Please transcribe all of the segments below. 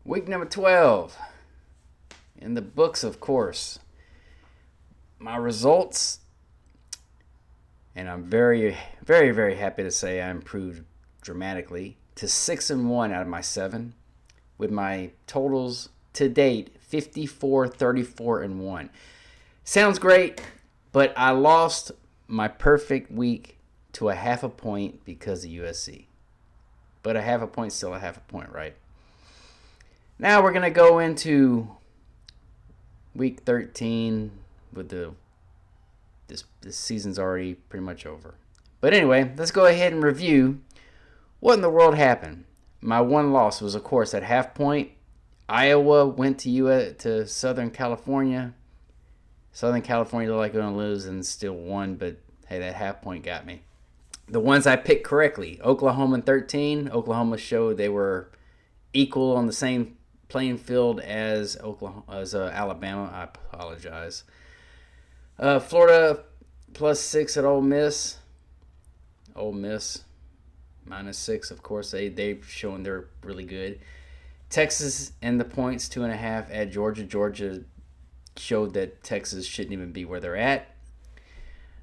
Week number 12. In the books, of course. My results, and I'm very, very, very happy to say I improved dramatically to 6-1 out of my 7, with my totals to date 54, 34, and 1. Sounds great, but I lost my perfect week to a half a point because of USC. But a half a point, still a half a point, right? Now we're going to go into week 13 with this season's already pretty much over. But anyway, let's go ahead and review what in the world happened. My one loss was, of course, at half point. Iowa went to Southern California. Southern California looked like going to lose and still won, but hey, that half point got me. The ones I picked correctly: Oklahoma in 13. Oklahoma showed they were equal on the same playing field as Alabama. I apologize. Florida +6 at Ole Miss. Ole Miss -6, of course. They've shown they're really good. Texas and the points 2.5 at Georgia. Georgia showed that Texas shouldn't even be where they're at.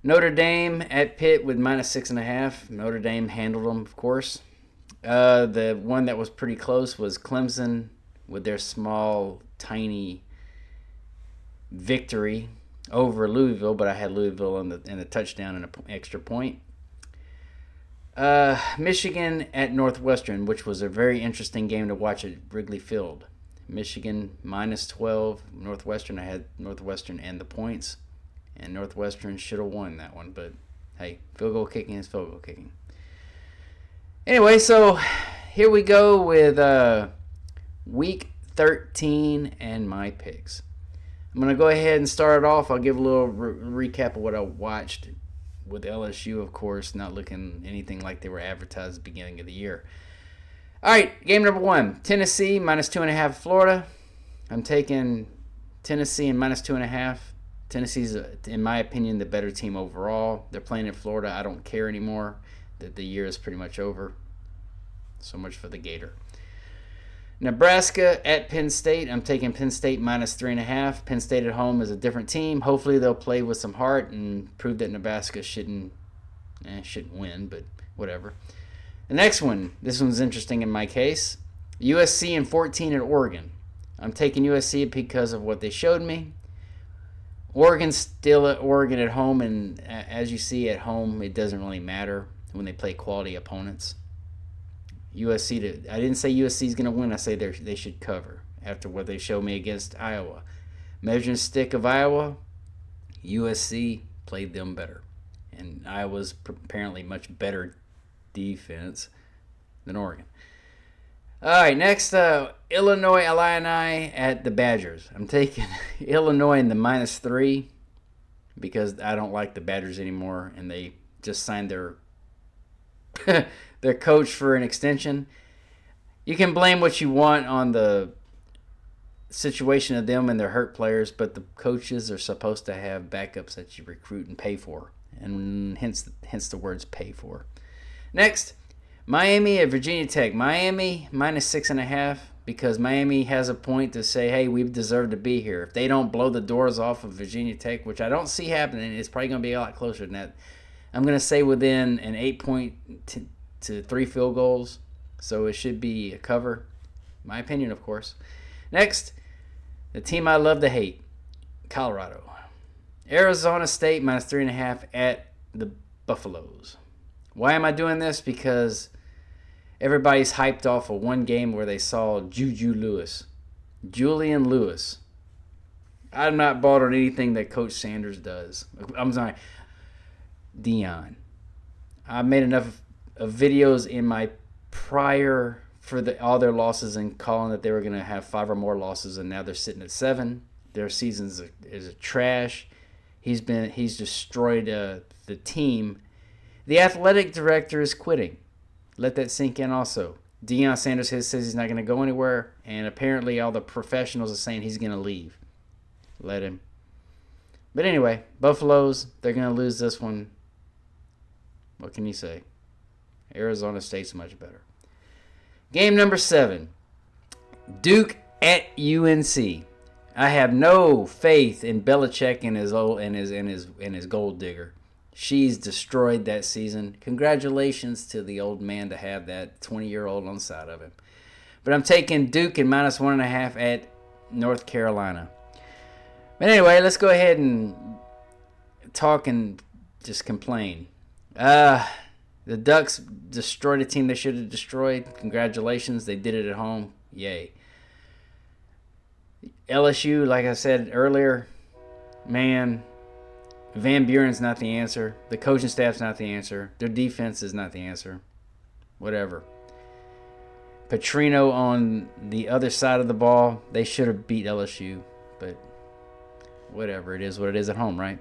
Notre Dame at Pitt with -6.5. Notre Dame handled them, of course. The one that was pretty close was Clemson with their small, tiny victory over Louisville, but I had Louisville in a touchdown and an extra point. Michigan at Northwestern, which was a very interesting game to watch at Wrigley Field. Michigan -12. Northwestern, I had Northwestern and the points. And Northwestern should have won that one. But, hey, field goal kicking is field goal kicking. Anyway, so here we go with Week 13 and my picks. I'm going to go ahead and start it off. I'll give a little recap of what I watched with LSU, of course, not looking anything like they were advertised at the beginning of the year. All right, game number 1, Tennessee -2.5 Florida. I'm taking Tennessee and -2.5. Tennessee's, in my opinion, the better team overall. They're playing in Florida. I don't care anymore. The year is pretty much over. So much for the Gator. Nebraska at Penn State. I'm taking Penn State -3.5. Penn State at home is a different team. Hopefully they'll play with some heart and prove that Nebraska shouldn't win, but whatever. The next one, this one's interesting in my case. USC and 14 at Oregon. I'm taking USC because of what they showed me. Oregon's still at Oregon at home, and as you see at home, it doesn't really matter when they play quality opponents. I didn't say USC is going to win. I say they should cover after what they showed me against Iowa. Measuring stick of Iowa, USC played them better. And Iowa's apparently much better defense than Oregon. All right, next, Illinois Illini at the Badgers. I'm taking Illinois in the -3 because I don't like the Badgers anymore, and they just signed their their coach for an extension. You can blame what you want on the situation of them and their hurt players, but the coaches are supposed to have backups that you recruit and pay for, and hence the words "pay for." Next, Miami at Virginia Tech. Miami -6.5 because Miami has a point to say, hey, we deserve to be here. If they don't blow the doors off of Virginia Tech, which I don't see happening, it's probably going to be a lot closer than that. I'm going to say within an 8-point to 3 field goals, so it should be a cover. My opinion, of course. Next, the team I love to hate, Colorado. Arizona State -3.5 at the Buffaloes. Why am I doing this? Because everybody's hyped off of one game where they saw Julian Lewis. I'm not bought on anything that Coach Sanders does. I'm sorry, Dion. I made enough of videos in my prior for all their losses and calling that they were going to have 5 or more losses, and now they're sitting at 7. Their season is a trash. He's destroyed the team. The athletic director is quitting. Let that sink in also. Deion Sanders says he's not going to go anywhere, and apparently all the professionals are saying he's going to leave. Let him. But anyway, Buffaloes, they're going to lose this one. What can you say? Arizona State's much better. Game number 7. Duke at UNC. I have no faith in Belichick and his gold digger. She's destroyed that season. Congratulations to the old man to have that 20-year-old on the side of him. But I'm taking Duke and -1.5 at North Carolina. But anyway, let's go ahead and talk and just complain. The Ducks destroyed a team they should have destroyed. Congratulations. They did it at home. Yay. LSU, like I said earlier, man, Van Buren's not the answer. The coaching staff's not the answer. Their defense is not the answer. Whatever. Petrino on the other side of the ball, they should have beat LSU, but whatever. It is what it is at home, right?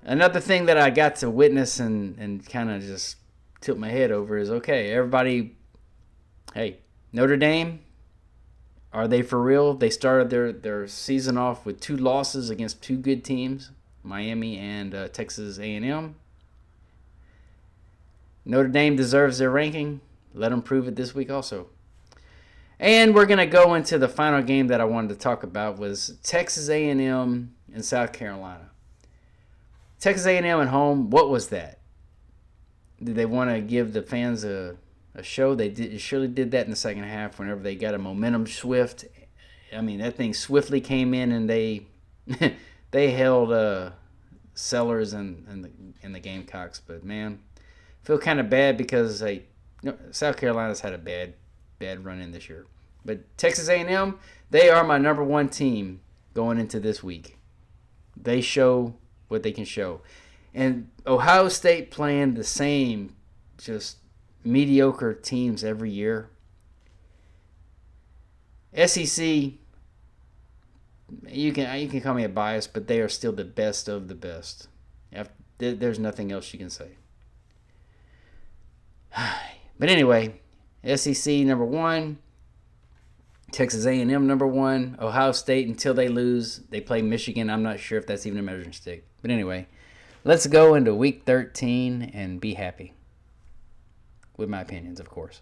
Another thing that I got to witness and kind of just tilt my head over is, okay, everybody, hey, Notre Dame, are they for real? They started their season off with 2 losses against 2 good teams, Miami and Texas A&M. Notre Dame deserves their ranking. Let them prove it this week also. And we're going to go into the final game that I wanted to talk about was Texas A&M and South Carolina. Texas A&M at home, what was that? Did they want to give the fans a show? They surely did that in the second half whenever they got a momentum swift. I mean, that thing swiftly came in and they they held Sellers and the Gamecocks. But, man, I feel kind of bad because South Carolina's had a bad run in this year. But Texas A&M, they are my number 1 team going into this week. They show what they can show. And Ohio State playing the same just mediocre teams every year. SEC, you can call me a bias, but they are still the best of the best. There's nothing else you can say. But anyway, SEC number 1, Texas A&M number 1, Ohio State until they lose. They play Michigan. I'm not sure if that's even a measuring stick. But anyway, let's go into Week 13 and be happy. With my opinions, of course.